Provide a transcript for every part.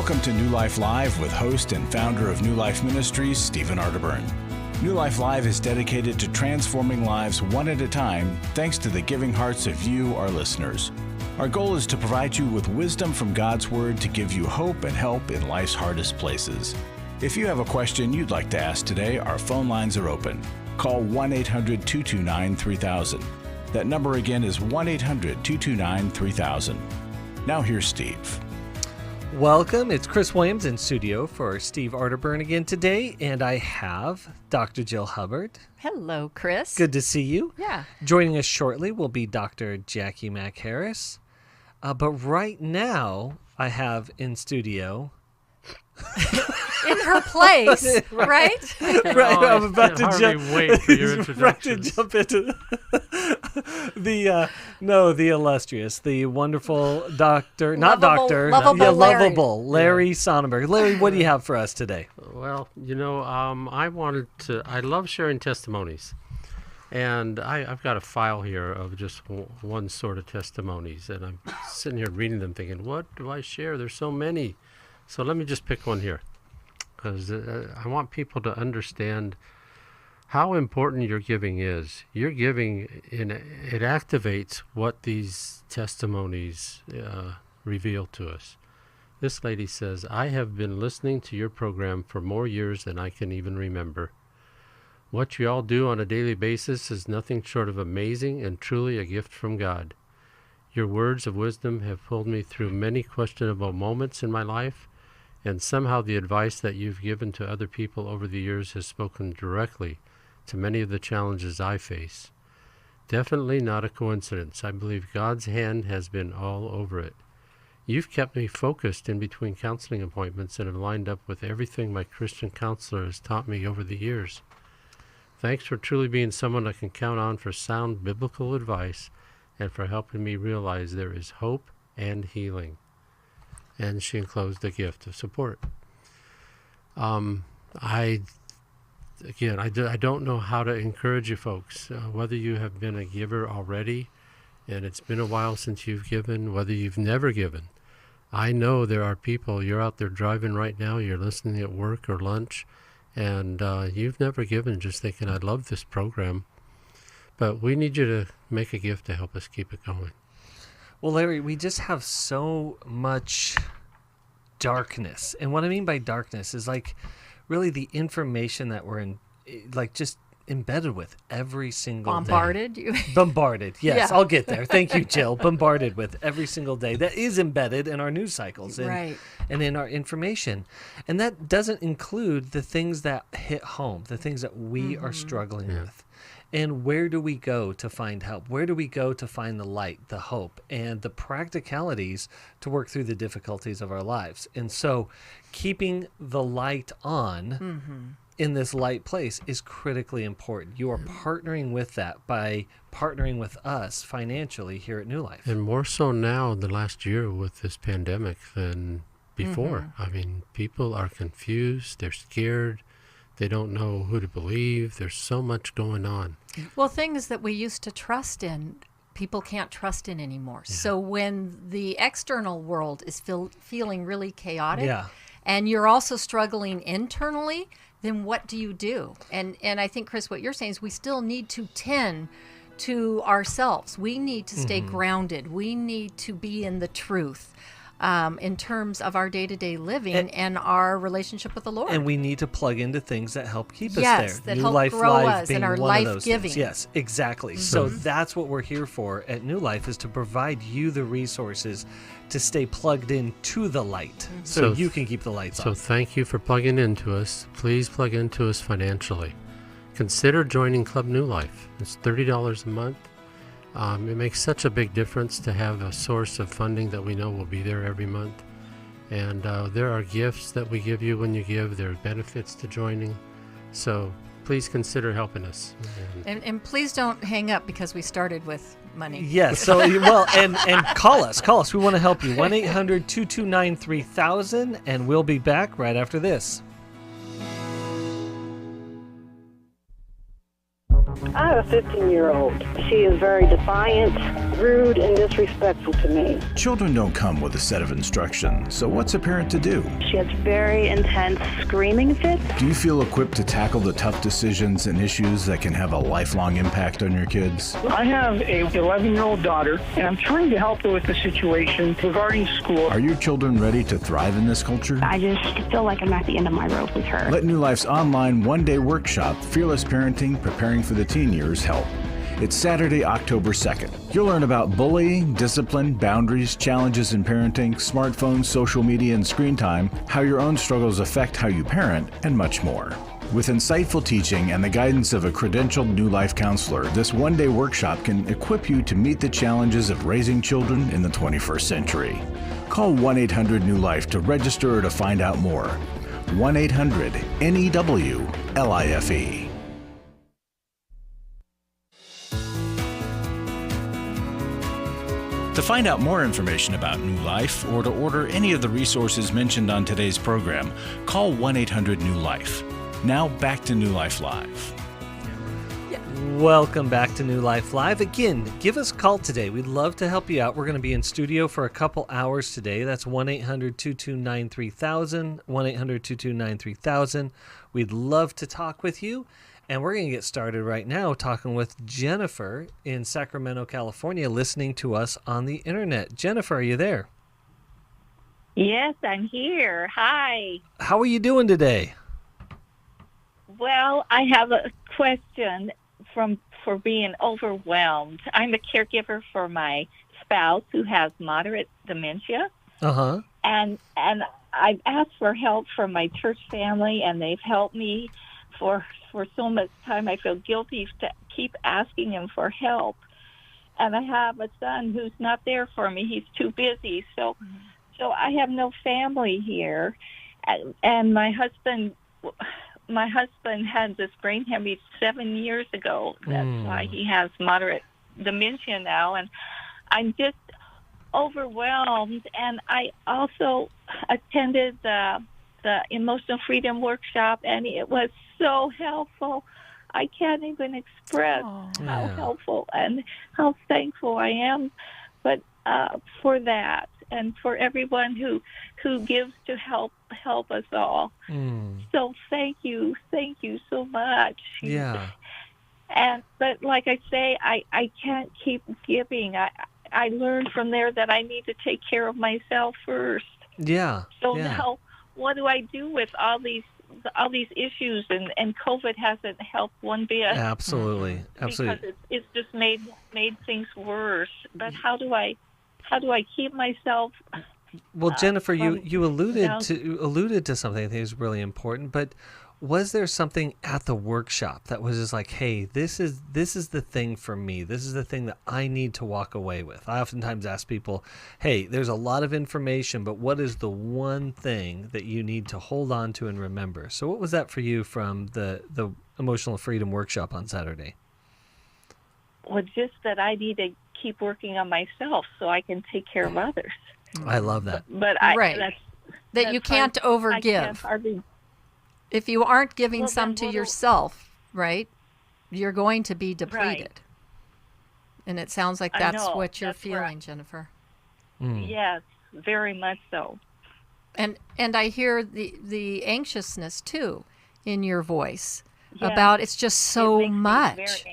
Welcome to New Life Live with host and founder of New Life Ministries, Stephen Arterburn. New Life Live is dedicated to transforming lives one at a time thanks to the giving hearts of you, our listeners. Our goal is to provide you with wisdom from God's Word to give you hope and help in life's hardest places. If you have a question you'd like to ask today, our phone lines are open. Call 1-800-229-3000. That number again is 1-800-229-3000. Now here's Steve. Welcome. It's Chris Williams in studio for Steve Arterburn again today, and I have Dr. Jill Hubbard. Hello, Chris. Good to see you. Yeah. Joining us shortly will be Dr. Jacqueline Mack-Harris. But right now, I have in studio... in her place, right? Right. I'm about to wait for your introduction. Jump into the illustrious, the wonderful doctor, lovable Larry Sonnenberg. Larry, what do you have for us today? Well, I love sharing testimonies. And I've got a file here of just one sort of testimonies. And I'm sitting here reading them thinking, what do I share? There's so many. So let me just pick one here, because I want people to understand how important your giving is. Your giving, it activates what these testimonies reveal to us. This lady says, I have been listening to your program for more years than I can even remember. What you all do on a daily basis is nothing short of amazing and truly a gift from God. Your words of wisdom have pulled me through many questionable moments in my life, and somehow the advice that you've given to other people over the years has spoken directly to many of the challenges I face. Definitely not a coincidence. I believe God's hand has been all over it. You've kept me focused in between counseling appointments and have lined up with everything my Christian counselor has taught me over the years. Thanks for truly being someone I can count on for sound biblical advice and for helping me realize there is hope and healing. And she enclosed a gift of support. I don't know how to encourage you folks, whether you have been a giver already and it's been a while since you've given, whether you've never given. I know there are people, you're out there driving right now, you're listening at work or lunch, and you've never given, just thinking, I love this program. But we need you to make a gift to help us keep it going. Well, Larry, we just have so much darkness. And what I mean by darkness is like really the information that we're in, like just embedded with every single day. Bombarded, yes, yeah. I'll get there. Thank you, Jill. Bombarded with every single day. That is embedded in our news cycles and in our information. And that doesn't include the things that hit home, the things that we are struggling with. And where do we go to find help? Where do we go to find the light, the hope, and the practicalities to work through the difficulties of our lives? And so keeping the light on in this light place is critically important. You are partnering with that by partnering with us financially here at New Life. And more so now in the last year with this pandemic than before. I mean, people are confused. They're scared. They don't know who to believe. There's so much going on. Well, things that we used to trust in, people can't trust in anymore. Yeah. So when the external world is feeling really chaotic, and you're also struggling internally, then what do you do? And I think, Chris, what you're saying is we still need to tend to ourselves. We need to stay grounded. We need to be in the truth. In terms of our day-to-day living and our relationship with the Lord. And we need to plug into things that help keep us there. Yes, that help grow us in our life-giving. Yes, exactly. So that's what we're here for at New Life, is to provide you the resources to stay plugged in to the light so you can keep the lights on. So thank you for plugging into us. Please plug into us financially. Consider joining Club New Life. It's $30 a month. It makes such a big difference to have a source of funding that we know will be there every month. And there are gifts that we give you when you give. There are benefits to joining. So please consider helping us. And please don't hang up because we started with money. Yes. So, well, and call us. Call us. We want to help you. 1-800-229-3000. And we'll be back right after this. I have a 15-year-old. She is very defiant. rude and disrespectful to me. Children don't come with a set of instructions, so what's a parent to do? She has very intense screaming fits. Do you feel equipped to tackle the tough decisions and issues that can have a lifelong impact on your kids? I have a 11-year-old daughter, and I'm trying to help her with the situation regarding school. Are your children ready to thrive in this culture? I just feel like I'm at the end of my rope with her. Let New Life's online one-day workshop, Fearless Parenting, Preparing for the Teen Years, help. It's Saturday, October 2nd. You'll learn about bullying, discipline, boundaries, challenges in parenting, smartphones, social media, and screen time, how your own struggles affect how you parent, and much more. With insightful teaching and the guidance of a credentialed New Life counselor, this one-day workshop can equip you to meet the challenges of raising children in the 21st century. Call 1-800-NEW-LIFE to register or to find out more. 1-800-NEW-LIFE. To find out more information about New Life or to order any of the resources mentioned on today's program, call 1-800-NEW-LIFE. Now back to New Life Live. Welcome back to New Life Live. Again, give us a call today. We'd love to help you out. We're going to be in studio for a couple hours today. That's 1-800-229-3000, 1-800-229-3000. We'd love to talk with you. And we're going to get started right now talking with Jennifer in Sacramento, California, listening to us on the internet. Jennifer, are you there? Yes, I'm here. Hi. How are you doing today? Well, I have a question for being overwhelmed. I'm a caregiver for my spouse who has moderate dementia. Uh-huh. And I've asked for help from my church family, and they've helped me for so much time. I feel guilty to keep asking him for help. And I have a son who's not there for me. He's too busy. So I have no family here. And my husband had this brain hemorrhage 7 years ago. That's why he has moderate dementia now. And I'm just overwhelmed. And I also attended the Emotional Freedom Workshop, and it was so helpful. I can't even express how helpful and how thankful I am, but for that and for everyone who gives to help us all. So thank you so much. Yeah. But like I say, I can't keep giving. I learned from there that I need to take care of myself first. Yeah. Now, what do I do with all these issues? And COVID hasn't helped one bit. Absolutely. Because it's just made things worse. But how do I keep myself? Well, Jennifer, you alluded to something I think is really important, but was there something at the workshop that was just like, hey, this is the thing for me. This is the thing that I need to walk away with. I oftentimes ask people, hey, there's a lot of information, but what is the one thing that you need to hold on to and remember? So what was that for you from the Emotional Freedom Workshop on Saturday? Well, just that I need to keep working on myself so I can take care of others. I love that. But that you can't overgive. If you aren't giving some to yourself, right, you're going to be depleted. Right. And it sounds like that's what you're feeling, Jennifer. Yes, very much so. And I hear the anxiousness, too, in your voice about it's just so much.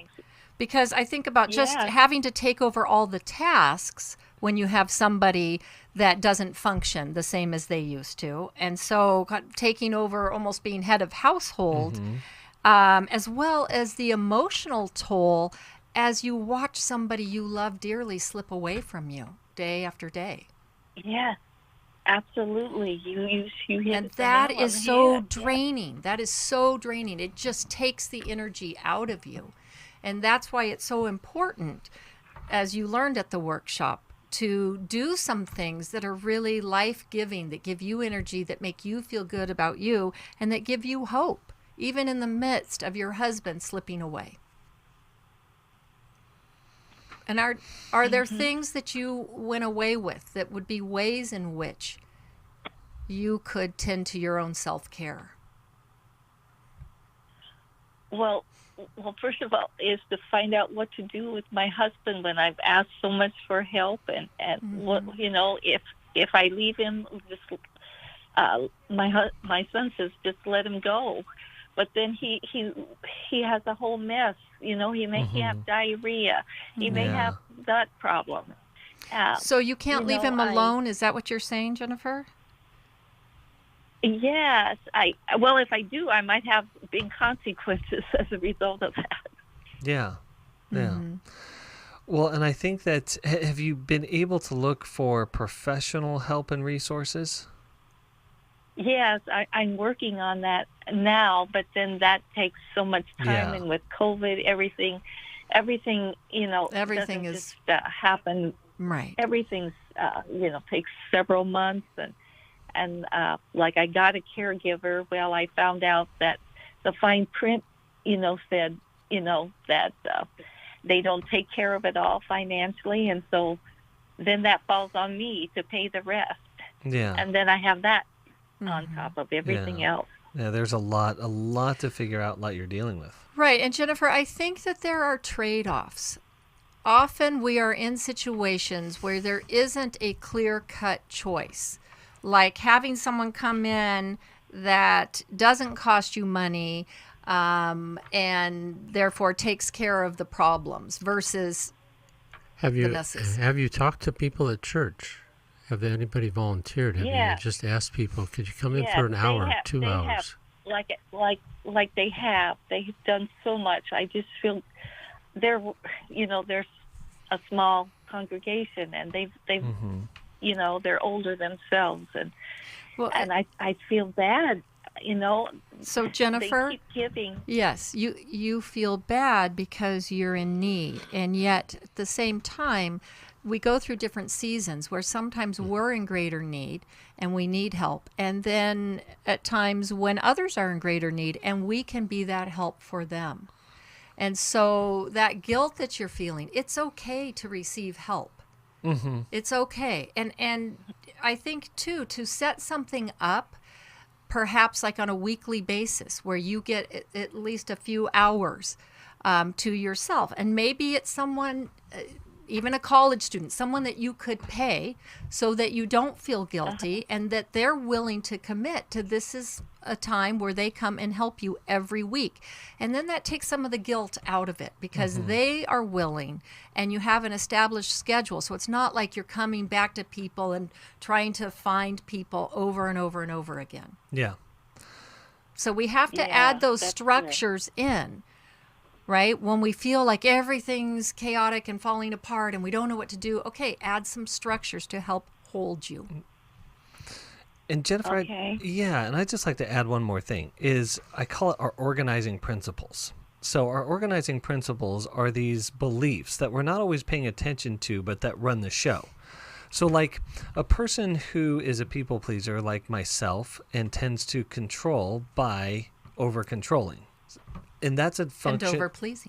Because I think about just having to take over all the tasks when you have somebody that doesn't function the same as they used to. And so taking over, almost being head of household, as well as the emotional toll as you watch somebody you love dearly slip away from you day after day. Yes, absolutely. You hit and that is so draining. That is so draining. It just takes the energy out of you. And that's why it's so important, as you learned at the workshop, to do some things that are really life-giving, that give you energy, that make you feel good about you, and that give you hope, even in the midst of your husband slipping away. And are there things that you went away with that would be ways in which you could tend to your own self-care? Well, first of all, is to find out what to do with my husband when I've asked so much for help, and what, if I leave him, just my son says just let him go, but then he has a whole mess. He may have diarrhea, he may have gut problems. So you can't leave him alone. Is that what you're saying, Jennifer? Yes, if I do, I might have big consequences as a result of that. Yeah. Well, and I think that, have you been able to look for professional help and resources? Yes, I'm working on that now, but then that takes so much time, and with COVID, everything, everything is just happen. Right. Everything's takes several months, and like I got a caregiver. Well, I found out that the fine print, said, that they don't take care of it all financially, and so then that falls on me to pay the rest. Yeah. And then I have that on top of everything else. Yeah, there's a lot to figure out, a lot you're dealing with. Right. And Jennifer, I think that there are trade-offs. Often we are in situations where there isn't a clear-cut choice, like having someone come in that doesn't cost you money and therefore takes care of the problems versus the messes. Have you talked to people at church? Have anybody volunteered? Have you just asked people, could you come in for an hour, 2 hours? Like they have. They've done so much. I just feel there's a small congregation, and they've they're older themselves, and I feel bad. So Jennifer, they keep giving. Yes, you feel bad because you're in need, and yet at the same time, we go through different seasons where sometimes we're in greater need and we need help, and then at times when others are in greater need and we can be that help for them. And so that guilt that you're feeling, it's okay to receive help. It's okay. And I think too, to set something up, perhaps like on a weekly basis where you get at least a few hours to yourself, and maybe it's someone, even a college student, someone that you could pay so that you don't feel guilty and that they're willing to commit to this is a time where they come and help you every week. And then that takes some of the guilt out of it because they are willing and you have an established schedule. So it's not like you're coming back to people and trying to find people over and over and over again. Yeah. So we have to add those structures in. Right? When we feel like everything's chaotic and falling apart and we don't know what to do, okay, add some structures to help hold you. And Jennifer, and I'd just like to add one more thing, is I call it our organizing principles. So our organizing principles are these beliefs that we're not always paying attention to, but that run the show. So like a person who is a people pleaser like myself and tends to control by over-controlling. And that's a function.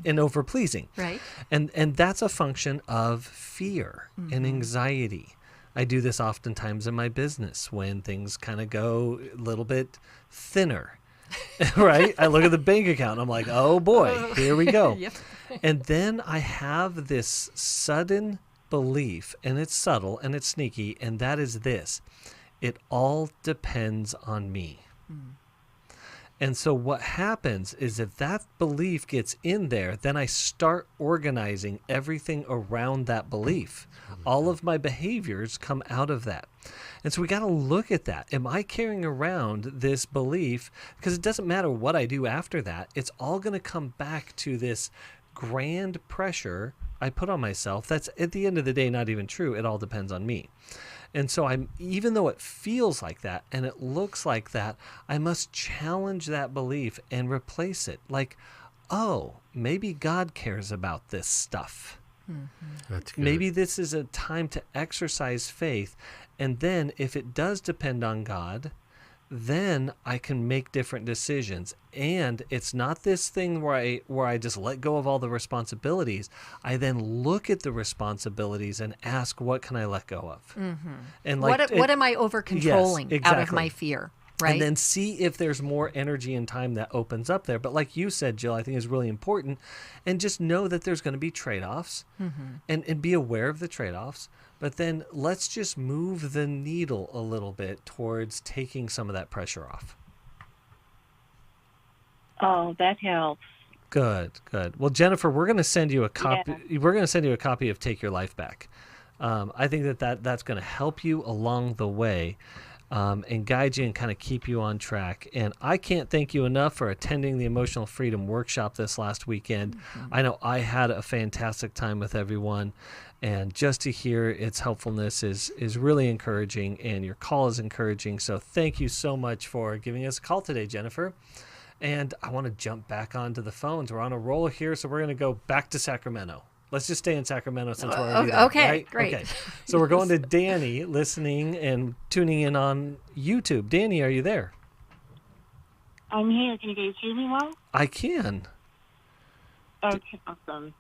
And over-pleasing. Right. And that's a function of fear and anxiety. I do this oftentimes in my business when things kind of go a little bit thinner. Right? I look at the bank account and I'm like, oh boy, here we go. Yep. And then I have this sudden belief, and it's subtle and it's sneaky, and that is this: it all depends on me. And so what happens is if that belief gets in there, then I start organizing everything around that belief. All of my behaviors come out of that. And so we got to look at that. Am I carrying around this belief? Because it doesn't matter what I do after that. It's all going to come back to this grand pressure I put on myself. That's at the end of the day not even true. It all depends on me. And so even though it feels like that and it looks like that, I must challenge that belief and replace it. Like, oh, maybe God cares about this stuff. That's good. Maybe this is a time to exercise faith. And then if it does depend on God, then I can make different decisions. And it's not this thing where I just let go of all the responsibilities. I then look at the responsibilities and ask, what can I let go of? And what am I over controlling out of my fear? Right. And then see if there's more energy and time that opens up there. But like you said, Jill, I think is really important. And just know that there's going to be trade-offs and be aware of the trade-offs. But then let's just move the needle a little bit towards taking some of that pressure off. Oh, that helps. Good. Well, Jennifer, we're going to send you a copy. Yeah. We're going to send you a copy of Take Your Life Back. I think that's going to help you along the way. And guide you and kind of keep you on track. And I can't thank you enough for attending the Emotional Freedom Workshop this last weekend. I know I had a fantastic time with everyone, and just to hear its helpfulness is really encouraging, and your call is encouraging. So thank you so much for giving us a call today, Jennifer. And I want to jump back onto the phones. We're on a roll here, so we're going to go back to Sacramento. Let's just stay in Sacramento since we're already there. Okay, right? great. Okay. So we're going to Danny, listening and tuning in on YouTube. Danny, are you there? I'm here. Can you guys hear me well? I can. Okay, awesome.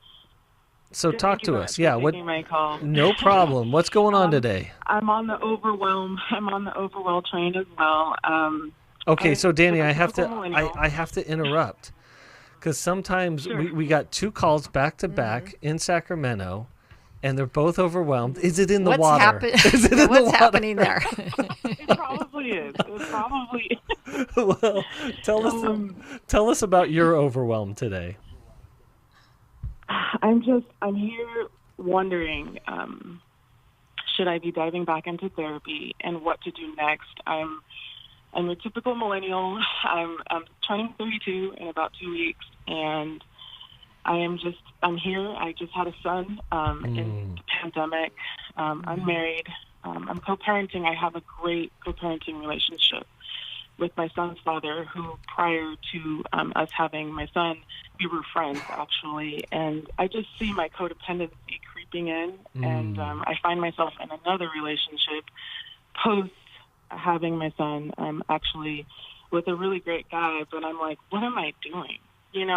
So talk to us. Yeah, what? My call. No problem. What's going on today? I'm on the overwhelm train as well. Okay, so Danny, I have to interrupt. Because sometimes we got two calls back to back in Sacramento, and they're both overwhelmed. Is it in the water? What's happening there? It probably is. Well, tell us about your overwhelm today. I'm here wondering, should I be diving back into therapy and what to do next? I'm a typical millennial. I'm turning 32 in about 2 weeks, and I'm here. I just had a son in the pandemic. I'm married. I'm co-parenting. I have a great co-parenting relationship with my son's father, who prior to us having my son, we were friends, actually. And I just see my codependency creeping in, and I find myself in another relationship post having my son, actually with a really great guy, but I'm like, what am I doing? And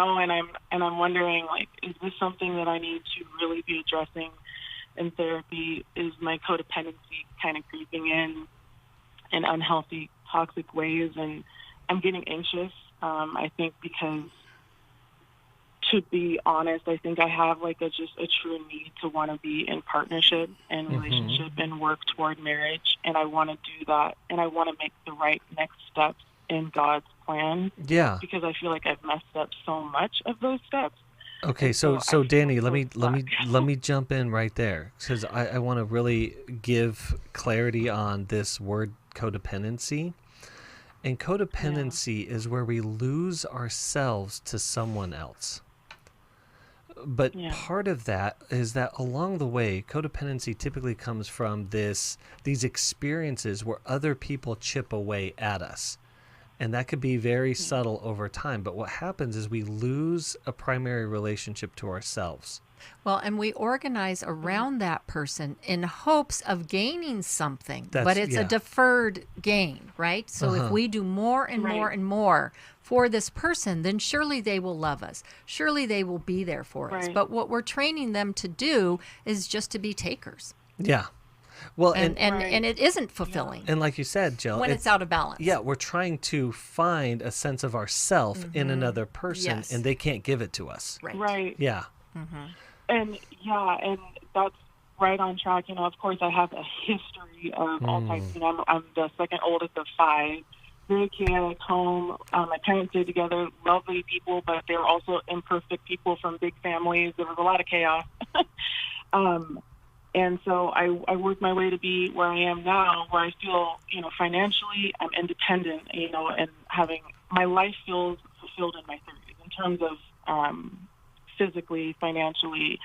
I'm wondering, like, is this something that I need to really be addressing in therapy? Is my codependency kind of creeping in unhealthy, toxic ways? And I'm getting anxious, I think, because, to be honest, I think I have just a true need to want to be in partnership and relationship and work toward marriage. And I want to do that. And I want to make the right next steps in God's plan. Yeah. Because I feel like I've messed up so much of those steps. Okay. So Danny, let me jump in right there, because I want to really give clarity on this word codependency. And codependency is where we lose ourselves to someone else. But part of that is that along the way, codependency typically comes from these experiences where other people chip away at us. And that could be very subtle over time. But what happens is we lose a primary relationship to ourselves. Well, and we organize around that person in hopes of gaining something, but it's a deferred gain, right? So if we do more and more and more for this person, then surely they will love us. Surely they will be there for us. But what we're training them to do is just to be takers. Yeah. Well, and it isn't fulfilling. And like you said, Jill, when it's out of balance. Yeah, we're trying to find a sense of ourself in another person, and they can't give it to us. Right. Yeah. And that's right on track. Of course, I have a history of all types. I'm the second oldest of 5. Very chaotic home. My parents stayed together, lovely people, but they were also imperfect people from big families. There was a lot of chaos. And so I worked my way to be where I am now, where I feel, financially I'm independent, and having my life feels fulfilled in my 30s in terms of physically, financially,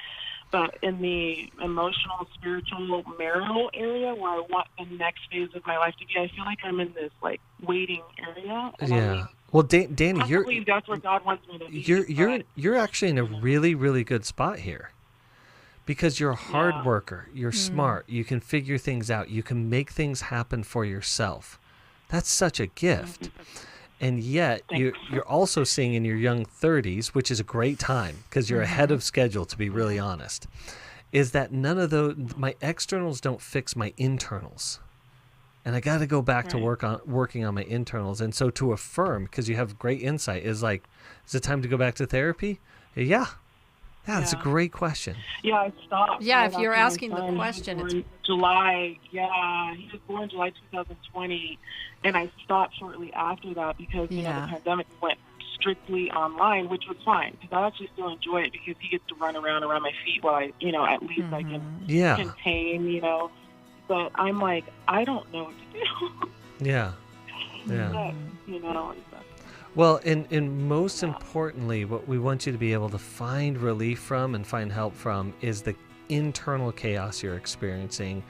but in the emotional, spiritual, marital area where I want the next phase of my life to be, I feel like I'm in this waiting area. Yeah. Well, Danny, I believe that's where God wants me to be. You're actually in a really, really good spot here. Because you're a hard worker, you're smart, you can figure things out, you can make things happen for yourself. That's such a gift. And yet, you're also seeing in your young 30s, which is a great time, because you're ahead of schedule, to be really honest, is that none of my externals don't fix my internals. and I got to go back to working on my internals. And so to affirm, because you have great insight, is like, is it time to go back to therapy? Yeah, that's a great question. Yeah, I stopped. Yeah, if you're asking the question, it's July. Yeah, he was born July 2020, and I stopped shortly after that because the pandemic went strictly online, which was fine because I actually still enjoy it because he gets to run around my feet while I, at least I can contain, But I'm like, I don't know what to do. Yeah. But, Well, and most importantly, what we want you to be able to find relief from and find help from is the internal chaos you're experiencing,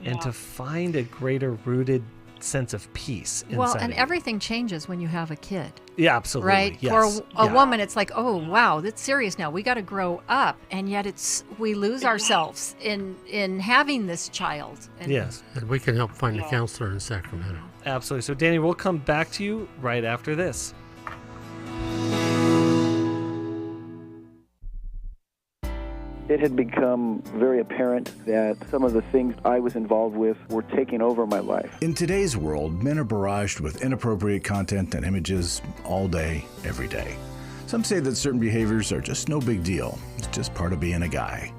and to find a greater rooted sense of peace inside. Well, and everything changes when you have a kid. Yeah, absolutely. Right? Yes. For a woman, it's like, oh, wow, that's serious now. We got to grow up. And yet we lose ourselves in having this child. And yes. And we can help find a counselor in Sacramento. Absolutely. So, Danny, we'll come back to you right after this. It had become very apparent that some of the things I was involved with were taking over my life. In today's world, men are barraged with inappropriate content and images all day, every day. Some say that certain behaviors are just no big deal. It's just part of being a guy.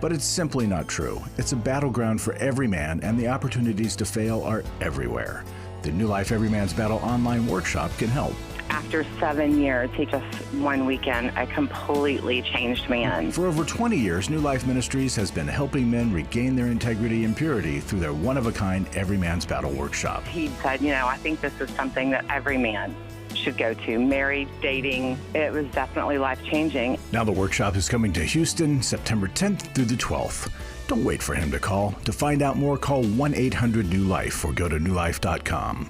But it's simply not true. It's a battleground for every man, and the opportunities to fail are everywhere. The New Life Every Man's Battle online workshop can help. After 7 years, just one weekend, I completely changed man. For over 20 years, New Life Ministries has been helping men regain their integrity and purity through their one-of-a-kind Every Man's Battle workshop. He said, I think this is something that every man should go to. Married, dating, it was definitely life-changing. Now the workshop is coming to Houston, September 10th through the 12th. Don't wait for him to call. To find out more, call 1-800-NEW-LIFE or go to newlife.com.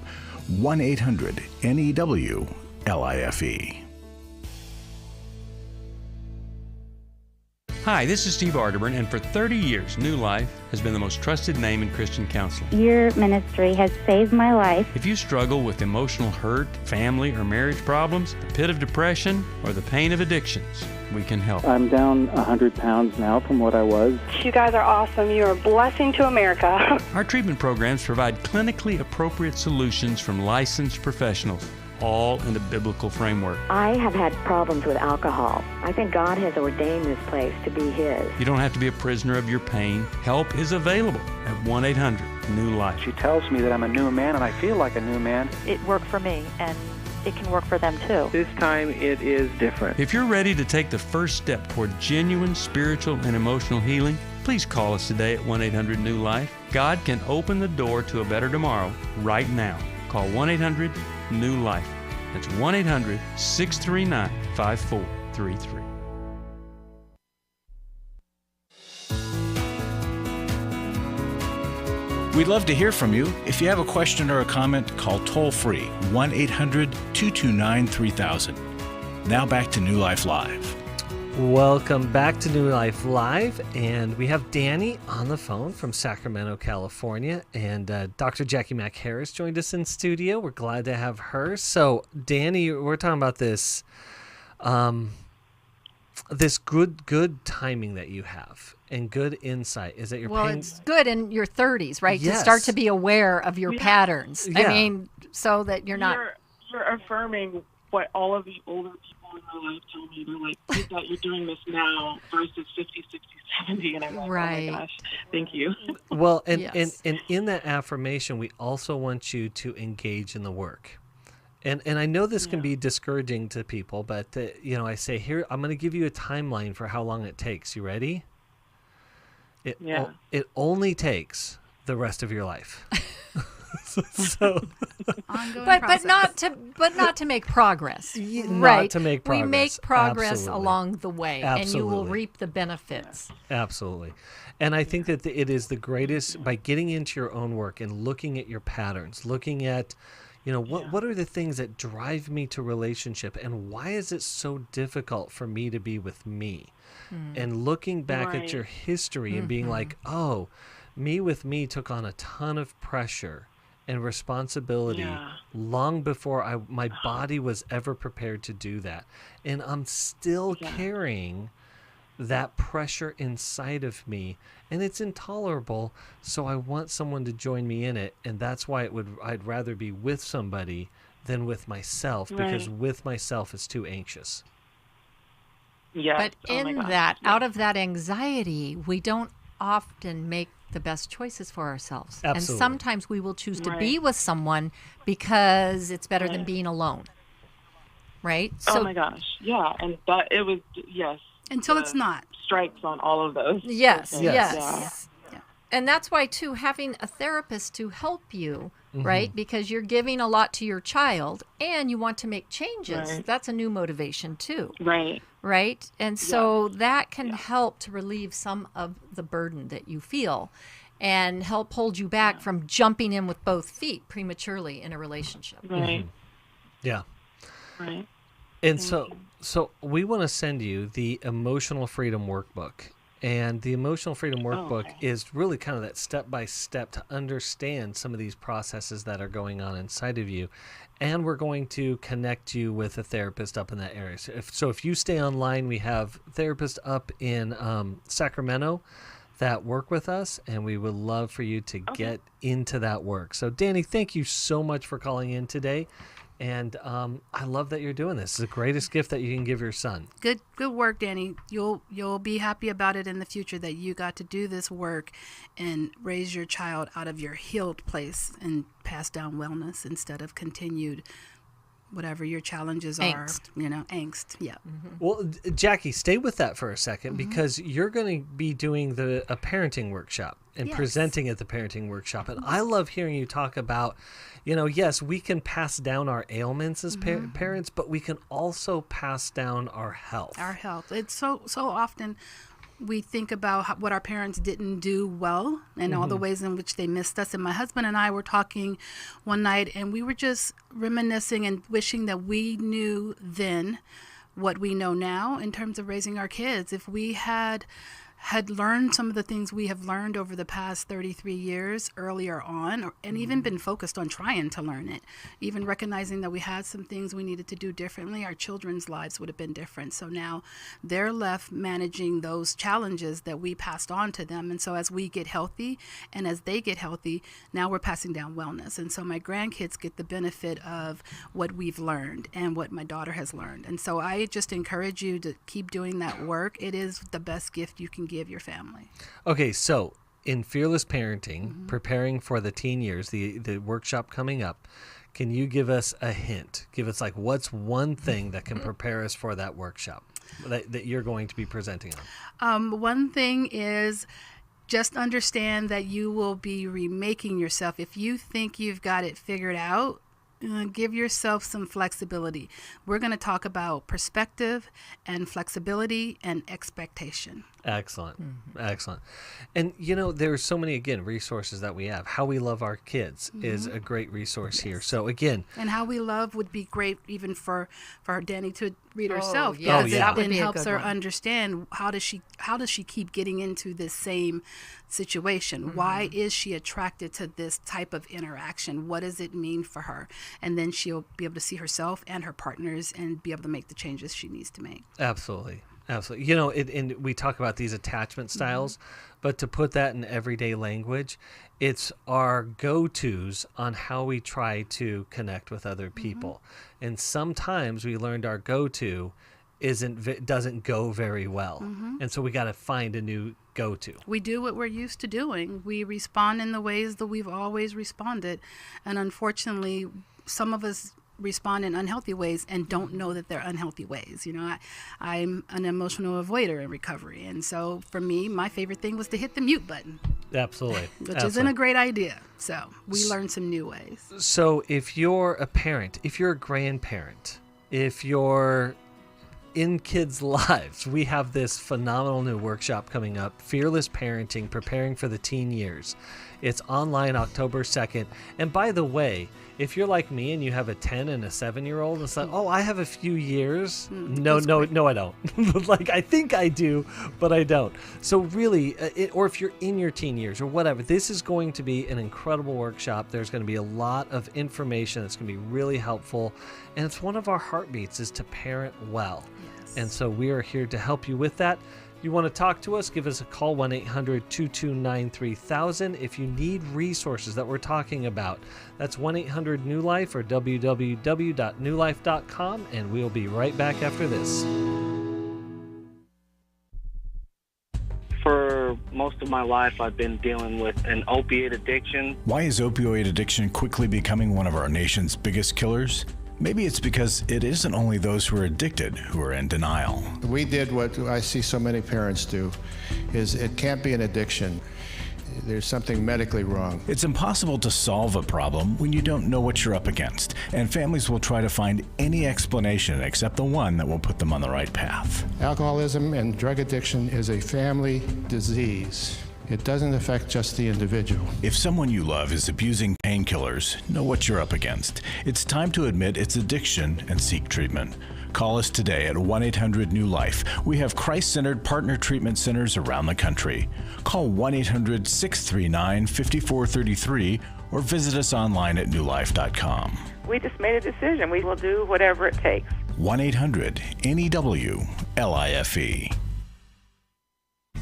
1-800-NEW-LIFE. Hi, this is Steve Arterburn, and for 30 years, New Life has been the most trusted name in Christian counseling. Your ministry has saved my life. If you struggle with emotional hurt, family or marriage problems, the pit of depression, or the pain of addictions, we can help. I'm down 100 pounds now from what I was. You guys are awesome. You're a blessing to America. Our treatment programs provide clinically appropriate solutions from licensed professionals, all in the biblical framework. I have had problems with alcohol. I think God has ordained this place to be His. You don't have to be a prisoner of your pain. Help is available at 1-800-NEW-LIFE. She tells me that I'm a new man, and I feel like a new man. It worked for me, and it can work for them too. This time it is different. If you're ready to take the first step toward genuine spiritual and emotional healing, please call us today at 1-800-NEW-LIFE. God can open the door to a better tomorrow right now. Call 1-800-NEW-LIFE. That's 1-800-639-5433. We'd love to hear from you. If you have a question or a comment, call toll-free 1-800-229-3000. Now back to New Life Live. Welcome back to New Life Live, and we have Danny on the phone from Sacramento, California, and Dr. Jacqueline Mack-Harris joined us in studio. We're glad to have her. So, Danny, we're talking about this, this good timing that you have and good insight. Is that you're it's good in your 30s, right? Yes. To start to be aware of your patterns. Yeah. I mean, so that you're not. You're affirming what all of the older people in my life tell me. They're like, that you're doing this now versus 50, 60, 70. And I'm like, right. Oh my gosh, thank you. Well, and in that affirmation, we also want you to engage in the work. And I know this can be discouraging to people, but I say here, I'm going to give you a timeline for how long it takes. You ready? It only takes the rest of your life. So, but not to make progress. Not to make progress. We make progress Absolutely. along the way, Absolutely. and you will reap the benefits. Absolutely. And I think that it is the greatest by getting into your own work and looking at your patterns, looking at, what are the things that drive me to relationship, and why is it so difficult for me to be with me? And looking back at your history and being like, oh, me with me took on a ton of pressure and responsibility long before my body was ever prepared to do that. And I'm still carrying that pressure inside of me, and it's intolerable, so I want someone to join me in it, and that's why I'd rather be with somebody than with myself, because with myself is too anxious. Yeah. But out of that anxiety, we don't often make the best choices for ourselves. Absolutely. And sometimes we will choose to be with someone because it's better than being alone. Right? Oh my gosh. Yeah. And that it was, yes. Until it's not. Strikes on all of those. Yes. things. Yes. Yeah. And that's why, too, having a therapist to help you, right? Because you're giving a lot to your child and you want to make changes. Right. That's a new motivation, too. Right. Right? And so that can help to relieve some of the burden that you feel and help hold you back from jumping in with both feet prematurely in a relationship. Right. Yeah. Right. And so we want to send you the Emotional Freedom Workbook. And the Emotional Freedom Workbook is really kind of that step-by-step to understand some of these processes that are going on inside of you. And we're going to connect you with a therapist up in that area. So if you stay online, we have therapists up in Sacramento that work with us, and we would love for you to get into that work. So, Danny, thank you so much for calling in today. And I love that you're doing this. It's the greatest gift that you can give your son. Good work, Danny. You'll be happy about it in the future that you got to do this work and raise your child out of your healed place and pass down wellness instead of continued whatever your challenges are. Angst. Yeah. Well, Jackie, stay with that for a second because you're going to be doing a parenting workshop and presenting at the parenting workshop. And I love hearing you talk about, yes, we can pass down our ailments as parents, but we can also pass down our health. Our health. It's so often we think about what our parents didn't do well and all the ways in which they missed us. And my husband and I were talking one night, and we were just reminiscing and wishing that we knew then what we know now in terms of raising our kids. If we had learned some of the things we have learned over the past 33 years earlier on, and even been focused on trying to learn it, even recognizing that we had some things we needed to do differently, our children's lives would have been different. So now they're left managing those challenges that we passed on to them. And so as we get healthy and as they get healthy, now we're passing down wellness. And so my grandkids get the benefit of what we've learned and what my daughter has learned. And so I just encourage you to keep doing that work. It is the best gift you can give your family. Okay, so in Fearless Parenting, preparing for the teen years, the workshop coming up, can you give us a hint? Give us what's one thing that can prepare us for that workshop that you're going to be presenting on? One thing is just understand that you will be remaking yourself. If you think you've got it figured out, give yourself some flexibility. We're going to talk about perspective and flexibility and expectation. Excellent. Excellent. And, there's so many, again, resources that we have. How We Love Our Kids is a great resource here. So, again. And How We Love would be great even for Danny to read herself. Yes. That then helps her understand how does she keep getting into this same situation? Why is she attracted to this type of interaction? What does it mean for her? And then she'll be able to see herself and her partners and be able to make the changes she needs to make. Absolutely. Absolutely. And we talk about these attachment styles, but to put that in everyday language, it's our go-tos on how we try to connect with other people. And sometimes we learned our go-to doesn't go very well. And so we got to find a new go-to. We do what we're used to doing. We respond in the ways that we've always responded. And unfortunately, some of us respond in unhealthy ways and don't know that they're unhealthy ways. I'm an emotional avoider in recovery. And so for me, my favorite thing was to hit the mute button. Absolutely. Which isn't a great idea. So we learned some new ways. So if you're a parent, if you're a grandparent, if you're in kids' lives, we have this phenomenal new workshop coming up, Fearless Parenting, Preparing for the Teen Years. It's online October 2nd. And by the way, if you're like me and you have a 10 and a 7-year-old, it's like, I have a few years. No, I don't. I think I do, but I don't. So really, or if you're in your teen years or whatever, this is going to be an incredible workshop. There's going to be a lot of information that's going to be really helpful. And it's one of our heartbeats is to parent well. And so we are here to help you with that. You want to talk to us, give us a call, 1-800-229-3000. If you need resources that we're talking about, that's 1-800-NEW-LIFE or www.newlife.com, and we'll be right back after this. For most of my life, I've been dealing with an opiate addiction. Why is opioid addiction quickly becoming one of our nation's biggest killers? Maybe it's because it isn't only those who are addicted who are in denial. We did what I see so many parents do, is it can't be an addiction. There's something medically wrong. It's impossible to solve a problem when you don't know what you're up against, and families will try to find any explanation except the one that will put them on the right path. Alcoholism and drug addiction is a family disease. It doesn't affect just the individual. If someone you love is abusing painkillers, know what you're up against. It's time to admit it's addiction and seek treatment. Call us today at 1-800-NEW-LIFE. We have Christ-centered partner treatment centers around the country. Call 1-800-639-5433 or visit us online at newlife.com. We just made a decision. We will do whatever it takes. 1-800-NEWLIFE.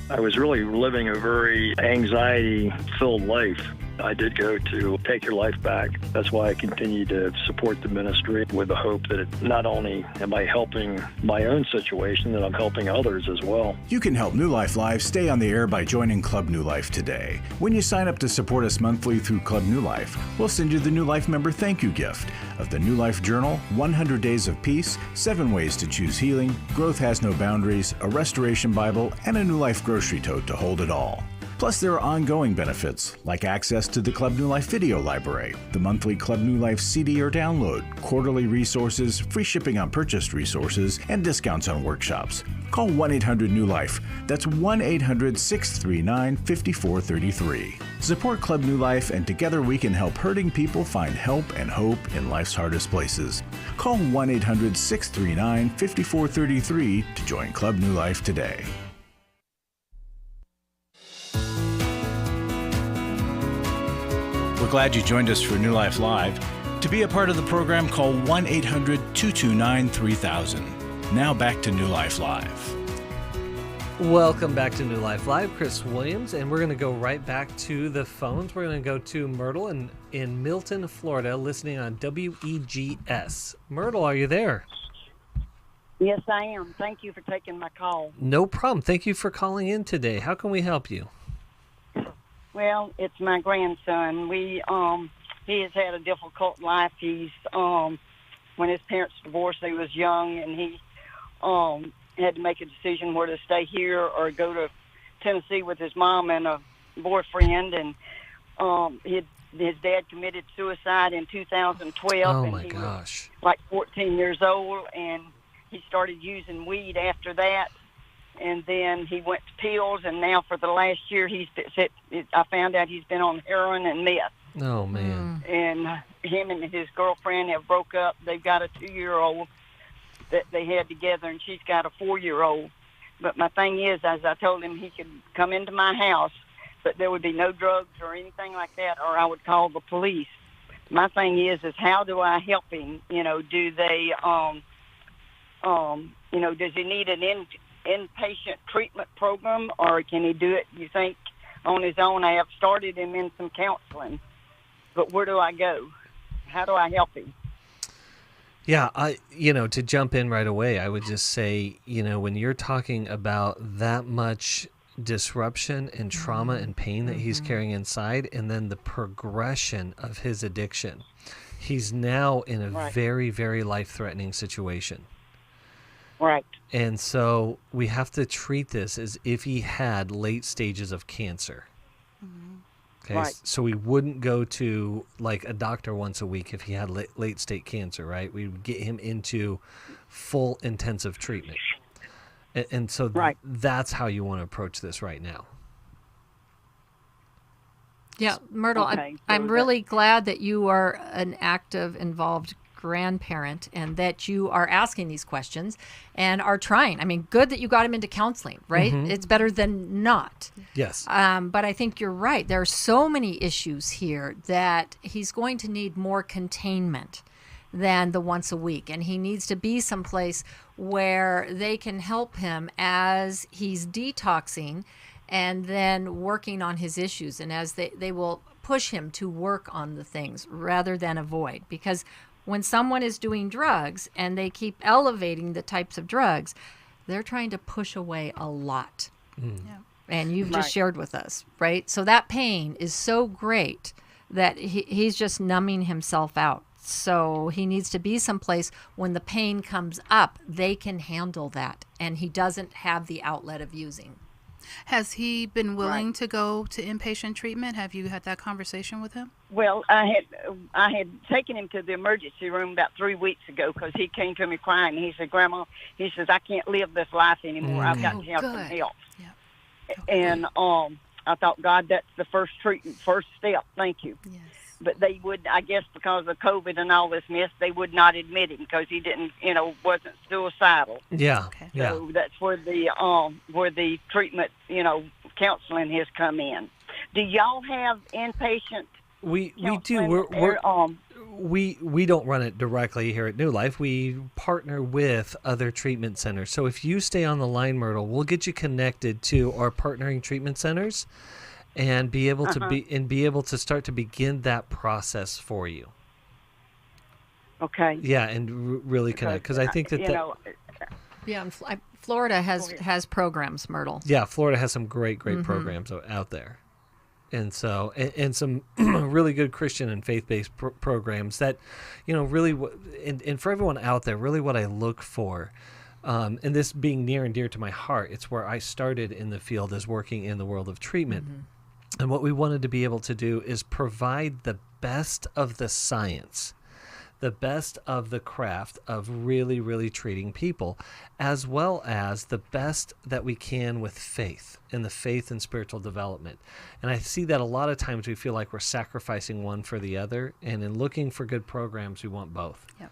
I was really living a very anxiety-filled life. I did go to Take Your Life Back. That's why I continue to support the ministry with the hope that not only am I helping my own situation, that I'm helping others as well. You can help New Life Live stay on the air by joining Club New Life today. When you sign up to support us monthly through Club New Life, we'll send you the New Life member thank you gift of the New Life Journal, 100 Days of Peace, 7 Ways to Choose Healing, Growth Has No Boundaries, a Restoration Bible, and a New Life grocery tote to hold it all. Plus, there are ongoing benefits, like access to the Club New Life video library, the monthly Club New Life CD or download, quarterly resources, free shipping on purchased resources, and discounts on workshops. Call 1-800-NEW-LIFE. That's 1-800-639-5433. Support Club New Life, and together we can help hurting people find help and hope in life's hardest places. Call 1-800-639-5433 to join Club New Life today. We're glad you joined us for New Life Live. To be a part of the program, call 1-800-229-3000. Now back to New Life Live. Welcome back to New Life Live. Chris Williams, and we're going to go right back to the phones. We're going to go to Myrtle in Milton, Florida, listening on WEGS. Myrtle, are you there? Yes, I am. Thank you for taking my call. No problem. Thank you for calling in today. How can we help you? Well, it's my grandson. He has had a difficult life. He's when his parents divorced, he was young, and he had to make a decision whether to stay here or go to Tennessee with his mom and a boyfriend. And his dad committed suicide in 2012. Oh and my he gosh! Was like 14 years old, and he started using weed after that. And then he went to pills, and now for the last year, I found out he's been on heroin and meth. Oh, man. And him and his girlfriend have broke up. They've got a 2-year-old that they had together, and she's got a 4-year-old. But my thing is, as I told him, he could come into my house, but there would be no drugs or anything like that, or I would call the police. My thing is how do I help him? Do they, does he need an inpatient treatment program, or can he do it, you think, on his own? I have started him in some counseling, but where do I go? How do I help him? Yeah, to jump in right away, I would just say, when you're talking about that much disruption and trauma and pain that he's carrying inside, and then the progression of his addiction, he's now in a very, very life-threatening situation. Right. And so we have to treat this as if he had late stages of cancer. Okay, right. So we wouldn't go to like a doctor once a week if he had late stage cancer, right? We would get him into full intensive treatment. And so that's how you want to approach this right now. Yeah, Myrtle, Okay. I'm really glad that you are an active, involved grandparent and that you are asking these questions and are trying. I mean, good that you got him into counseling, right? Mm-hmm. It's better than not. Yes. But I think you're right. There are so many issues here that he's going to need more containment than the once a week. And he needs to be someplace where they can help him as he's detoxing and then working on his issues. And as they will push him to work on the things rather than avoid. Because when someone is doing drugs and they keep elevating the types of drugs, they're trying to push away a lot. Yeah. And you've just shared with us, right? So that pain is so great that he's just numbing himself out. So he needs to be someplace when the pain comes up, they can handle that. And he doesn't have the outlet of using. Has he been willing to go to inpatient treatment? Have you had that conversation with him? Well, I had taken him to the emergency room about 3 weeks ago because he came to me crying. He said, Grandma, he says, I can't live this life anymore. I've got to have some help. Yeah. And I thought, God, that's the first treatment, first step. Thank you. Yes. But they would, I guess, because of COVID and all this mess, they would not admit him because he didn't, wasn't suicidal. Yeah. Okay. So that's where the treatment, counseling has come in. Do y'all have inpatient? We do. We don't run it directly here at New Life. We partner with other treatment centers. So if you stay on the line, Myrtle, we'll get you connected to our partnering treatment centers. And be able to start to begin that process for you. Okay. Yeah, and really connect because I think that Florida has programs, Myrtle. Yeah, Florida has some great programs out there, and so and some really good Christian and faith-based programs that, really and for everyone out there, really what I look for. And this being near and dear to my heart, it's where I started in the field as working in the world of treatment. Mm-hmm. And what we wanted to be able to do is provide the best of the science, the best of the craft of really, really treating people, as well as the best that we can with faith and the faith and spiritual development. And I see that a lot of times we feel like we're sacrificing one for the other. And in looking for good programs, we want both. Yep.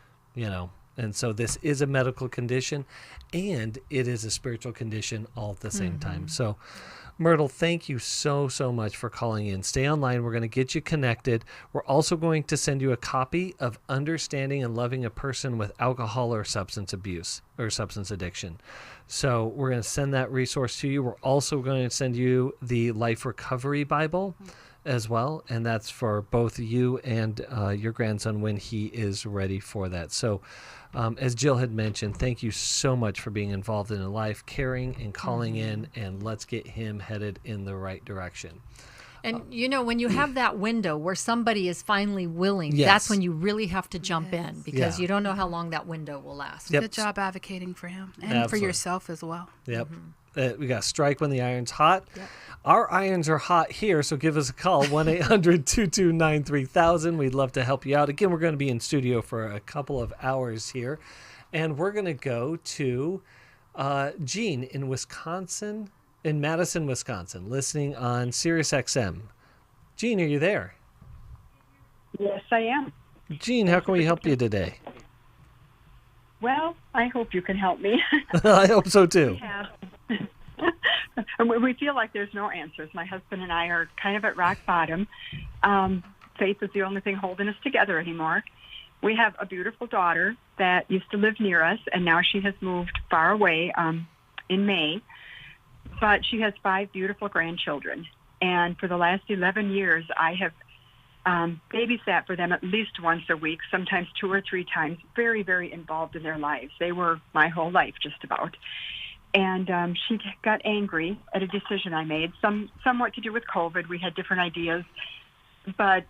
And so this is a medical condition and it is a spiritual condition all at the same time. So Myrtle, thank you so much for calling in. Stay online. We're going to get you connected. We're also going to send you a copy of Understanding and Loving a Person with Alcohol or Substance Abuse or Substance Addiction. So we're going to send that resource to you. We're also going to send you the Life Recovery Bible as well, and that's for both you and your grandson when he is ready for that. So as Jill had mentioned, thank you so much for being involved in life, caring and calling in, and let's get him headed in the right direction. And when you have that window where somebody is finally willing, that's when you really have to jump in because you don't know how long that window will last. Good job advocating for him and for yourself as well. Yep. We got to strike when the iron's hot. Yep. Our irons are hot here, so give us a call, 1-800-229-3000. We'd love to help you out. Again, we're going to be in studio for a couple of hours here, and we're going to go to Jean in Wisconsin, in Madison, Wisconsin, listening on Sirius XM. Jean, are you there? Yes, I am. Jean, how can we help you today? Well, I hope you can help me. I hope so, too. We feel like there's no answers. My husband and I are kind of at rock bottom. Faith is the only thing holding us together anymore. We have a beautiful daughter that used to live near us, and now she has moved far away in May. But she has 5 beautiful grandchildren. And for the last 11 years, I have babysat for them at least once a week, sometimes 2 or 3 times, very, very involved in their lives. They were my whole life, just about. And she got angry at a decision I made, somewhat to do with COVID. We had different ideas. But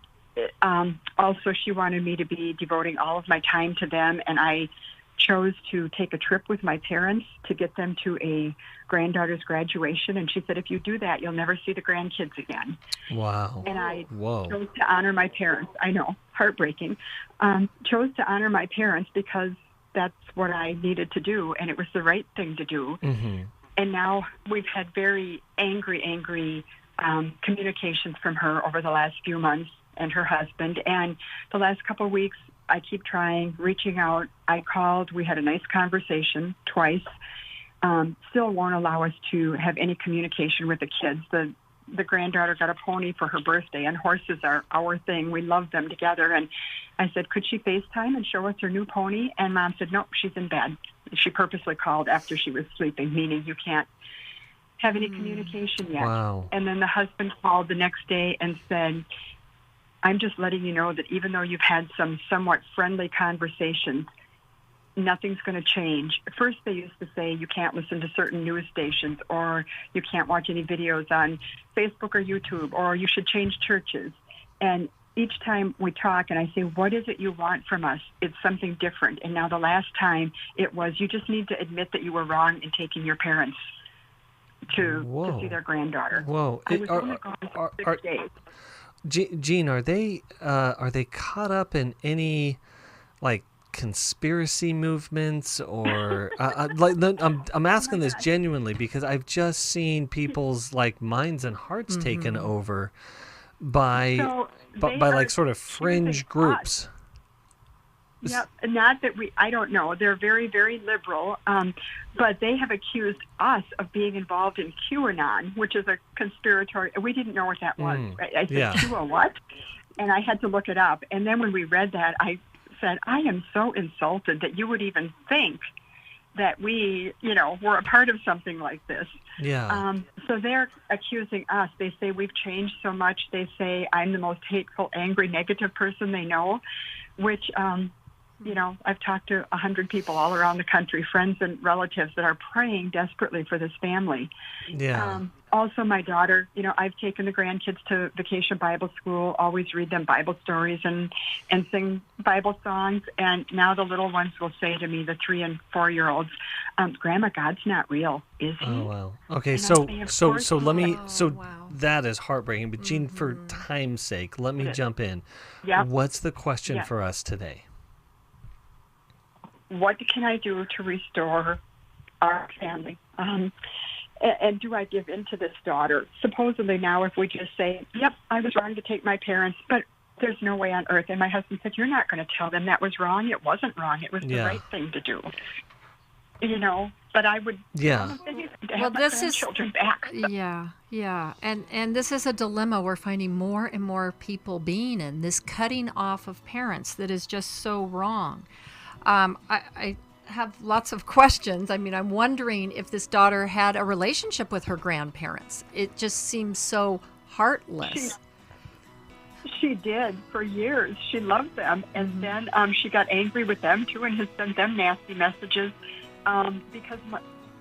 also she wanted me to be devoting all of my time to them, and I chose to take a trip with my parents to get them to a granddaughter's graduation. And she said, if you do that, you'll never see the grandkids again. Wow. And I chose to honor my parents. I know, heartbreaking. Chose to honor my parents because that's what I needed to do, and it was the right thing to do. Mm-hmm. And now we've had very angry communications from her over the last few months and her husband. And the last couple of weeks, I keep trying, reaching out. I called. We had a nice conversation twice. Still won't allow us to have any communication with the kids. the granddaughter got a pony for her birthday, and horses are our thing. We love them together. And I said, could she FaceTime and show us her new pony? And Mom said, nope, she's in bed. She purposely called after she was sleeping, meaning you can't have any communication yet. Wow. And then the husband called the next day and said, I'm just letting you know that even though you've had some somewhat friendly conversations, nothing's going to change. First, they used to say you can't listen to certain news stations, or you can't watch any videos on Facebook or YouTube, or you should change churches. And each time we talk and I say, what is it you want from us? It's something different. And now the last time it was, you just need to admit that you were wrong in taking your parents to see their granddaughter. Whoa. I was only gone for 6 days. Jean, are they caught up in any like conspiracy movements or I'm asking this genuinely because I've just seen people's like minds and hearts taken over by like sort of fringe groups. Yeah, not that I don't know. They're very, very liberal, but they have accused us of being involved in QAnon, which is a conspiratorial. We didn't know what that was. I said, Q a what? And I had to look it up. And then when we read that, I said, I am so insulted that you would even think that we, were a part of something like this. Yeah. So they're accusing us. They say we've changed so much. They say I'm the most hateful, angry, negative person they know, which... I've talked to 100 people all around the country, friends and relatives that are praying desperately for this family. Yeah. Also, my daughter, I've taken the grandkids to Vacation Bible School, always read them Bible stories and sing Bible songs. And now the little ones will say to me, the 3 and 4-year-olds, Grandma, God's not real, is he? Oh, wow. Okay, and so let me, that is heartbreaking. But Jean, for time's sake, let me jump in. Yep. What's the question for us today? What can I do to restore our family? And do I give in to this daughter? Supposedly now, if we just say, yep, I was wrong to take my parents, but there's no way on earth. And my husband said, you're not going to tell them that was wrong. It wasn't wrong. It was the right thing to do. But I would to have my grandchildren back. Yeah. And this is a dilemma we're finding more and more people being in, this cutting off of parents that is just so wrong. I have lots of questions. I mean, I'm wondering if this daughter had a relationship with her grandparents. It just seems so heartless. She did for years. She loved them. And then she got angry with them, too, and has sent them nasty messages because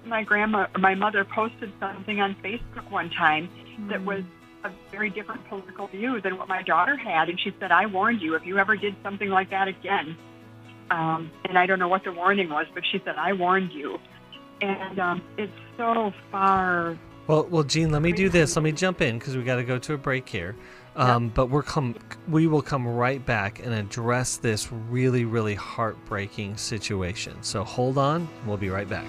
my mother posted something on Facebook one time that was a very different political view than what my daughter had. And she said, I warned you if you ever did something like that again. And I don't know what the warning was, but she said, I warned you. And it's so far. Well, Jean, let me do this. Let me jump in because we got to go to a break here. But we will come right back and address this really, really heartbreaking situation. So hold on. We'll be right back.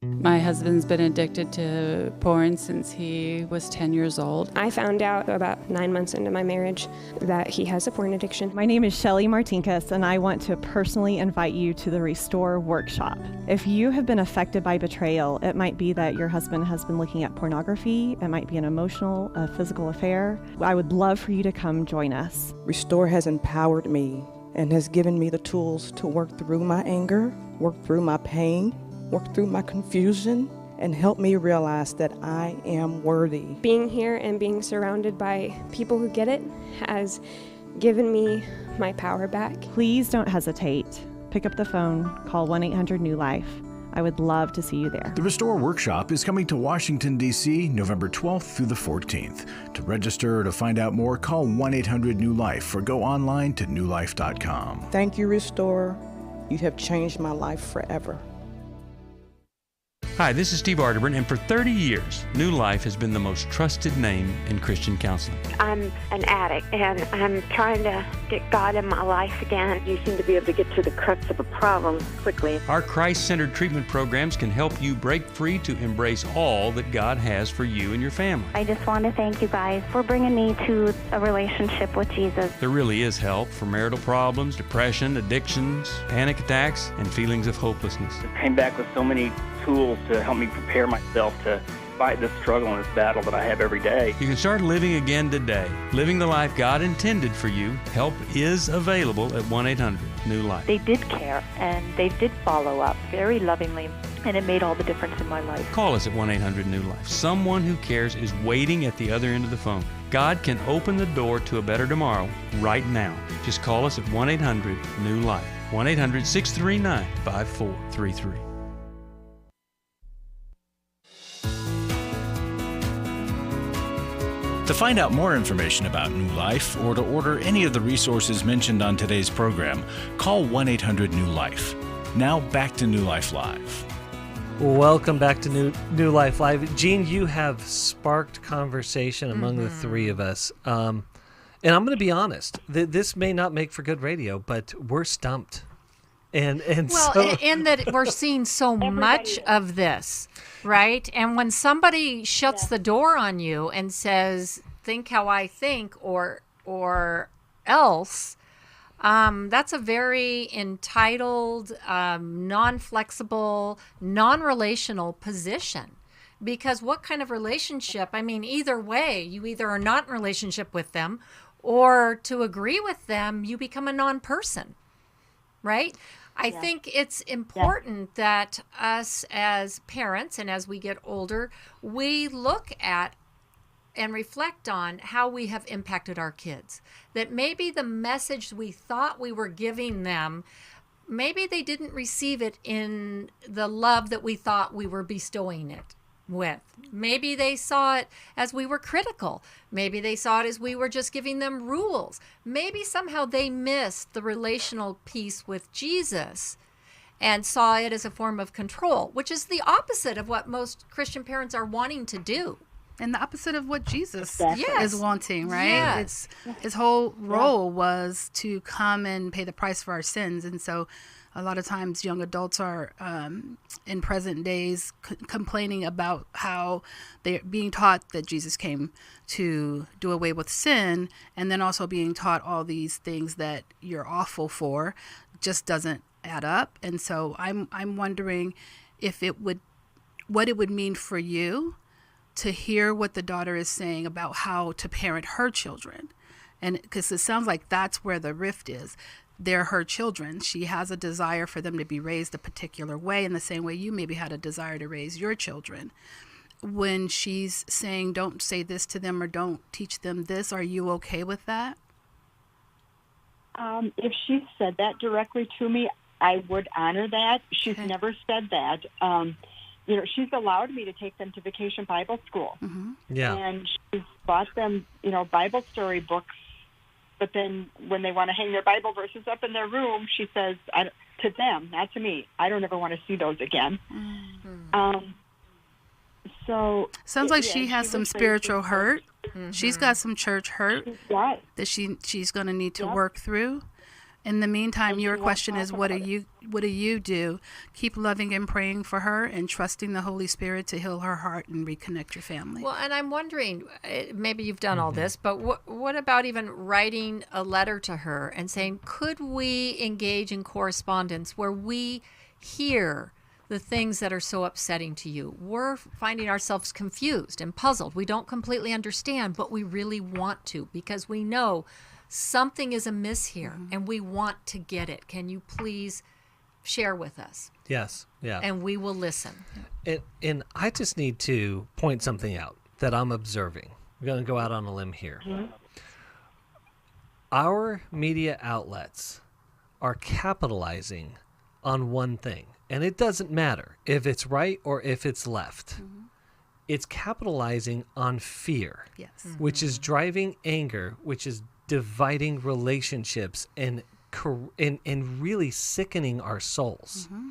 My husband's been addicted to porn since he was 10 years old. I found out about 9 months into my marriage that he has a porn addiction. My name is Shelly Martinkus, and I want to personally invite you to the Restore Workshop. If you have been affected by betrayal, it might be that your husband has been looking at pornography. It might be an emotional, physical affair. I would love for you to come join us. Restore has empowered me and has given me the tools to work through my anger, work through my pain, work through my confusion, and help me realize that I am worthy. Being here and being surrounded by people who get it has given me my power back. Please don't hesitate. Pick up the phone, call 1-800-NEW-LIFE. I would love to see you there. The Restore Workshop is coming to Washington, D.C., November 12th through the 14th. To register or to find out more, call 1-800-NEW-LIFE or go online to newlife.com. Thank you, Restore. You have changed my life forever. Hi, this is Steve Arterburn, and for 30 years, New Life has been the most trusted name in Christian counseling. I'm an addict, and I'm trying to get God in my life again. You seem to be able to get to the crux of a problem quickly. Our Christ-centered treatment programs can help you break free to embrace all that God has for you and your family. I just want to thank you guys for bringing me to a relationship with Jesus. There really is help for marital problems, depression, addictions, panic attacks, and feelings of hopelessness. I came back with so many tools to help me prepare myself to fight this struggle and this battle that I have every day. You can start living again today, living the life God intended for you. Help is available at 1-800-NEW-LIFE. They did care, and they did follow up very lovingly, and it made all the difference in my life. Call us at 1-800-NEW-LIFE. Someone who cares is waiting at the other end of the phone. God can open the door to a better tomorrow right now. Just call us at 1-800-NEW-LIFE. 1-800-639-5433. To find out more information about New Life or to order any of the resources mentioned on today's program, call 1-800-NEW-LIFE. Now back to New Life Live. Welcome back to New Life Live. Gene, you have sparked conversation among the three of us. And I'm going to be honest, this may not make for good radio, but we're stumped. And that we're seeing so much of this, right? And when somebody shuts the door on you and says, "Think how I think," or else, that's a very entitled, non-flexible, non-relational position. Because what kind of relationship? I mean, either way, you either are not in a relationship with them, or to agree with them, you become a non-person, right? I think it's important that us as parents and as we get older, we look at and reflect on how we have impacted our kids. That maybe the message we thought we were giving them, maybe they didn't receive it in the love that we thought we were bestowing it with. Maybe they saw it as we were critical. Maybe they saw it as we were just giving them rules. Maybe somehow they missed the relational piece with Jesus and saw it as a form of control, which is the opposite of what most Christian parents are wanting to do. And the opposite of what Jesus Yes. is wanting, right? Yes. His whole role was to come and pay the price for our sins. And so a lot of times young adults are in present days complaining about how they're being taught that Jesus came to do away with sin, and then also being taught all these things that you're awful for. Just doesn't add up. And so I'm wondering if what it would mean for you to hear what the daughter is saying about how to parent her children. And because it sounds like that's where the rift is. They're her children. She has a desire for them to be raised a particular way, in the same way you maybe had a desire to raise your children. When she's saying, don't say this to them or don't teach them this, are you okay with that? If she said that directly to me, I would honor that. She's never said that. She's allowed me to take them to Vacation Bible School. Mm-hmm. Yeah. And she's bought them, Bible story books. But then when they want to hang their Bible verses up in their room, she says, to them, not to me, I don't ever want to see those again. Mm-hmm. Sounds like she has some spiritual hurt. Mm-hmm. She's got some church hurt that she's going to need to work through. In the meantime, your question is, what do you do? Keep loving and praying for her and trusting the Holy Spirit to heal her heart and reconnect your family. Well, and I'm wondering, maybe you've done all this, but what about even writing a letter to her and saying, could we engage in correspondence where we hear the things that are so upsetting to you? We're finding ourselves confused and puzzled. We don't completely understand, but we really want to, because we know something is amiss here, and we want to get it. Can you please share with us? Yes. Yeah. And we will listen. And I just need to point something out that I'm observing. I'm going to go out on a limb here. Mm-hmm. Our media outlets are capitalizing on one thing, and it doesn't matter if it's right or if it's left. Mm-hmm. It's capitalizing on fear, which is driving anger, which is dividing relationships and really sickening our souls. Mm-hmm.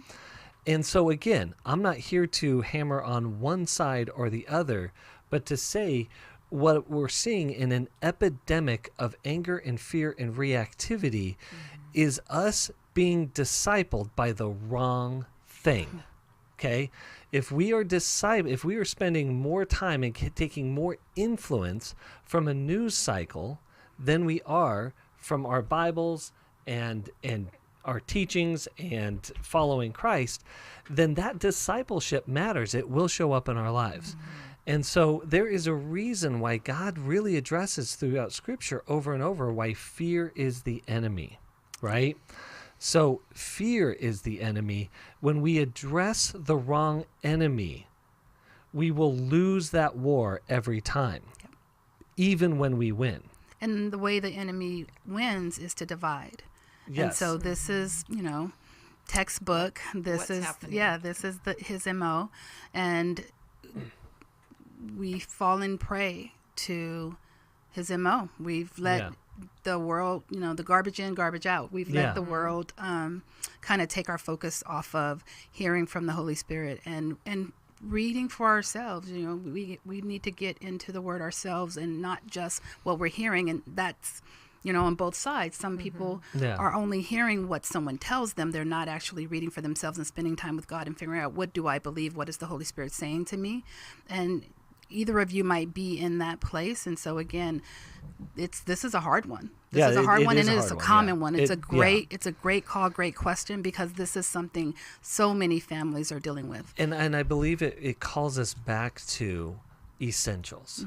And so again, I'm not here to hammer on one side or the other, but to say what we're seeing in an epidemic of anger and fear and reactivity is us being discipled by the wrong thing. Okay? If we are spending more time and taking more influence from a news cycle than we are from our Bibles and our teachings and following Christ, then that discipleship matters. It will show up in our lives. And so there is a reason why God really addresses throughout Scripture over and over why fear is the enemy, right? So fear is the enemy. When we address the wrong enemy, we will lose that war every time, even when we win. And the way the enemy wins is to divide. Yes. And so this is, textbook. This is his MO. And we fall and prey to his MO. We've let the world, the garbage in, garbage out. We've let the world kind of take our focus off of hearing from the Holy Spirit and reading for ourselves. We need to get into the Word ourselves and not just what we're hearing. And that's, on both sides. Some people are only hearing what someone tells them. They're not actually reading for themselves and spending time with God and figuring out, what do I believe? What is the Holy Spirit saying to me? And either of you might be in that place. And so again, this is a hard one. This is a hard one, and it is a common one. It's a great call, great question, because this is something so many families are dealing with. And I believe it calls us back to essentials.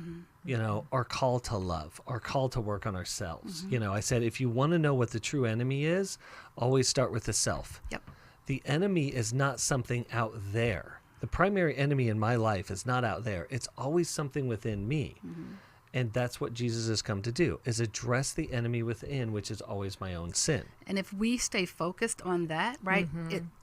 Our call to love, our call to work on ourselves. I said, if you want to know what the true enemy is, always start with the self. Yep. The enemy is not something out there. The primary enemy in my life is not out there. It's always something within me. And that's what Jesus has come to do, is address the enemy within, which is always my own sin. And if we stay focused on that, right,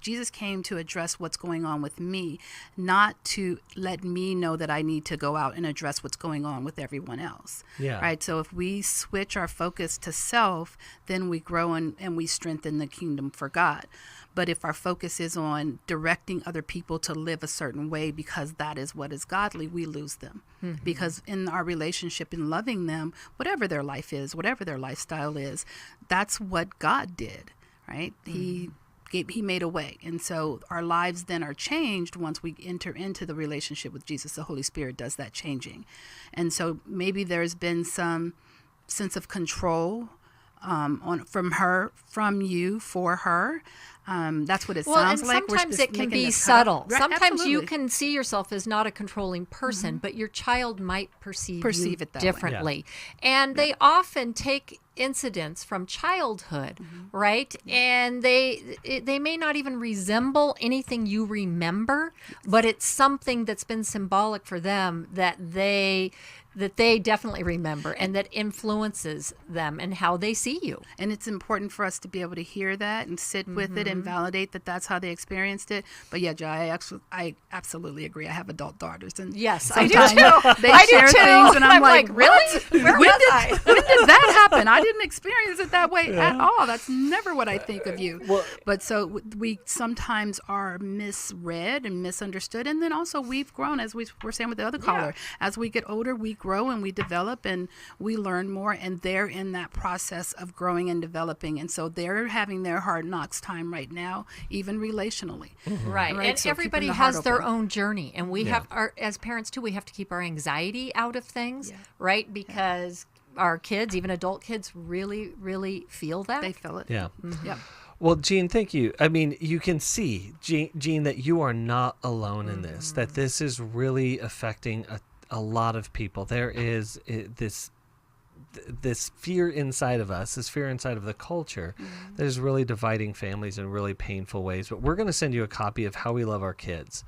Jesus came to address what's going on with me, not to let me know that I need to go out and address what's going on with everyone else. Yeah. Right. So if we switch our focus to self, then we grow and we strengthen the kingdom for God. But if our focus is on directing other people to live a certain way because that is what is godly, we lose them. Because in our relationship, in loving them, whatever their life is, whatever their lifestyle is, that's what God did, right? He made a way. And so our lives then are changed once we enter into the relationship with Jesus. The Holy Spirit does that changing. And so maybe there's been some sense of control from you, for her. That's what it sounds like. Sometimes it can be subtle. Right, sometimes absolutely. you can see yourself as not a controlling person, but your child might perceive you it that differently. And they often take incidents from childhood, right? And they may not even resemble anything you remember, but it's something that's been symbolic for them that they definitely remember and that influences them and how they see you. And it's important for us to be able to hear that and sit with it and validate that that's how they experienced it. But yeah, Jai, I absolutely agree. I have adult daughters, and yes, I do too. They share things, and I'm like, really? When did that happen? I didn't experience it that way at all. That's never what I think of you. But so we sometimes are misread and misunderstood, and then also we've grown, as we were saying with the other caller. As we get older, we grow and we develop and we learn more, and they're in that process of growing and developing, and so they're having their hard knocks time right now, even relationally. Right. And so everybody has their own journey, and we have as parents too, we have to keep our anxiety out of things, right? Because our kids, even adult kids, really, really feel that. They feel it. Yeah. Yep. Well, Jean, thank you. I mean, you can see, Jean, that you are not alone in this, that this is really affecting a lot of people. There is this fear inside of us, this fear inside of the culture that is really dividing families in really painful ways. But we're going to send you a copy of How We Love Our Kids.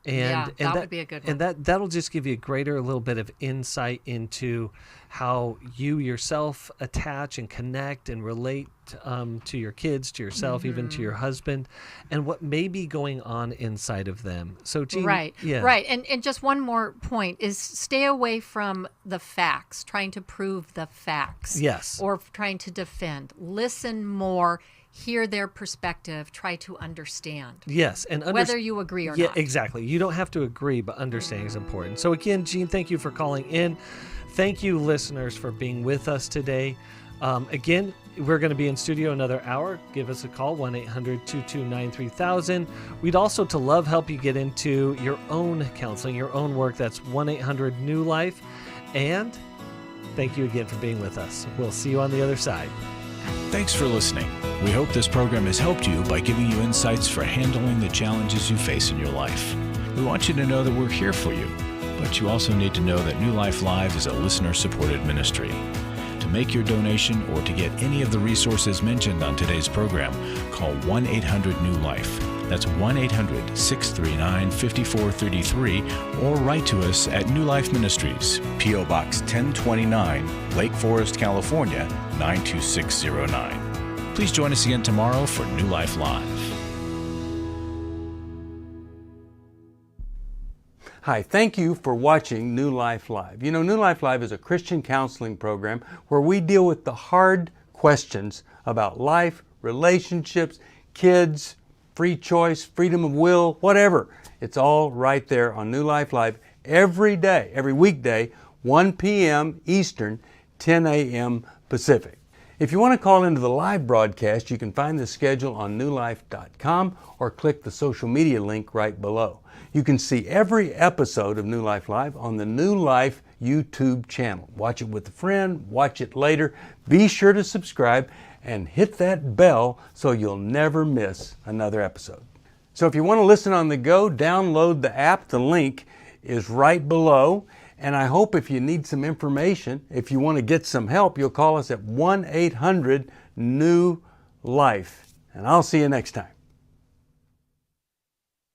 And that would be a good one. And that'll just give you a little bit of insight into how you yourself attach and connect and relate to your kids, to yourself, even to your husband, and what may be going on inside of them. So, Jean, right. And just one more point is stay away from the facts, trying to prove the facts. Yes. Or trying to defend. Listen more. Hear their perspective, try to understand. Yes, and whether you agree or not. Yeah, exactly. You don't have to agree, but understanding is important. So again, Jean, thank you for calling in. Thank you, listeners, for being with us today. Again, we're going to be in studio another hour. Give us a call, 1-800-229-3000. We'd also help you get into your own counseling, your own work. That's 1-800-NEW-LIFE. And thank you again for being with us. We'll see you on the other side. Thanks for listening. We hope this program has helped you by giving you insights for handling the challenges you face in your life. We want you to know that we're here for you, but you also need to know that New Life Live is a listener-supported ministry. To make your donation or to get any of the resources mentioned on today's program, call 1-800-NEW-LIFE. That's 1-800-639-5433, or write to us at New Life Ministries, P.O. Box 1029, Lake Forest, California, 92609. Please join us again tomorrow for New Life Live. Hi, thank you for watching New Life Live. You know, New Life Live is a Christian counseling program where we deal with the hard questions about life, relationships, kids, free choice, freedom of will, whatever. It's all right there on New Life Live every day, every weekday, 1 p.m. Eastern, 10 a.m. Pacific. If you want to call into the live broadcast, you can find the schedule on newlife.com or click the social media link right below. You can see every episode of New Life Live on the New Life YouTube channel. Watch it with a friend, watch it later. Be sure to subscribe and hit that bell so you'll never miss another episode. So if you want to listen on the go, download the app. The link is right below. And I hope if you need some information, if you want to get some help, you'll call us at 1-800-NEW-LIFE. And I'll see you next time.